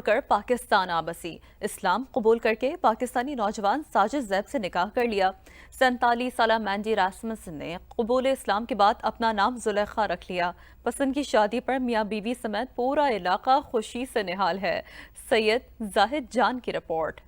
کر پاکستان آ بسی۔ اسلام قبول کر کے پاکستانی نوجوان ساجد زیب سے نکاح کر لیا۔ 47 سالہ مینڈی راسمسن نے قبول اسلام کے بعد اپنا نام زلیخا رکھ لیا۔ پسند کی شادی پر میاں بیوی سمیت پورا علاقہ خوشی سے نہال ہے۔ سید زاہد جان کی رپورٹ۔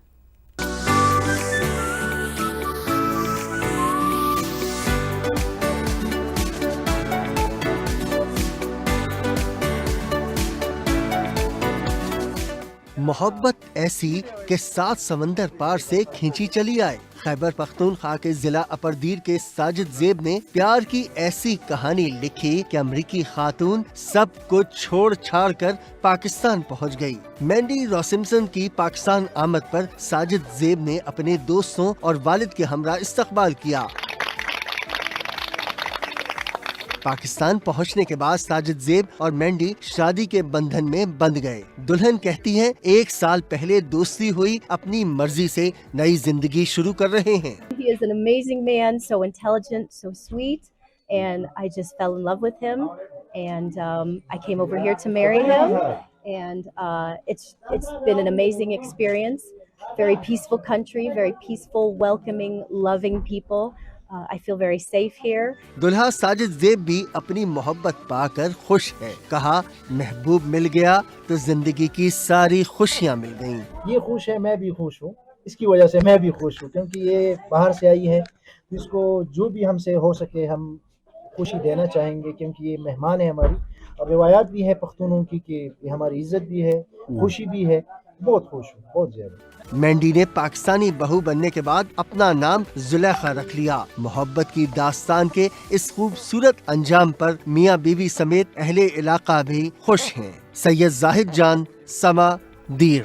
محبت ایسی کہ 7 سمندر پار سے کھینچی چلی آئے۔ خیبر پختونخوا کے ضلع اپردیر کے ساجد زیب نے پیار کی ایسی کہانی لکھی کہ امریکی خاتون سب کچھ چھوڑ چھاڑ کر پاکستان پہنچ گئی۔ مینڈی راسمسن کی پاکستان آمد پر ساجد زیب نے اپنے دوستوں اور والد کے ہمراہ استقبال کیا۔ پاکستان پہنچنے کے بعد ساجد زیب اور مینڈی شادی کے بندھن میں بندھ گئے۔ دلہن کہتی ہے 1 سال پہلے دوستی ہوئی، اپنی مرضی سے نئی زندگی شروع کر رہے ہیں۔ He is an amazing man, so intelligent, so sweet, and I just fell in love with him, and I came over here to marry him, and it's been an amazing experience. Very peaceful country, very peaceful, welcoming, loving people. I feel very safe here. دلہا Sajid زیب بھی اپنی محبت پا کر خوش ہے۔ کہا محبوب مل گیا تو زندگی کی ساری خوشیاں مل گئیں۔ یہ خوش ہے، میں بھی خوش ہوں، اس کی وجہ سے میں بھی خوش ہوں، کیونکہ یہ باہر سے آئی ہے، اس کو جو بھی ہم سے ہو سکے ہم خوشی دینا چاہیں گے، کیونکہ یہ مہمان ہے ہماری، اور روایات بھی ہے پختونوں کی کہ یہ ہماری عزت بھی ہے، خوشی بھی ہے۔ بہت خوش ہوں، بہت زیادہ۔ مینڈی نے پاکستانی بہو بننے کے بعد اپنا نام زلیخا رکھ لیا۔ محبت کی داستان کے اس خوبصورت انجام پر میاں بیوی سمیت اہل علاقہ بھی خوش ہیں۔ سید زاہد جان، سما، دیر۔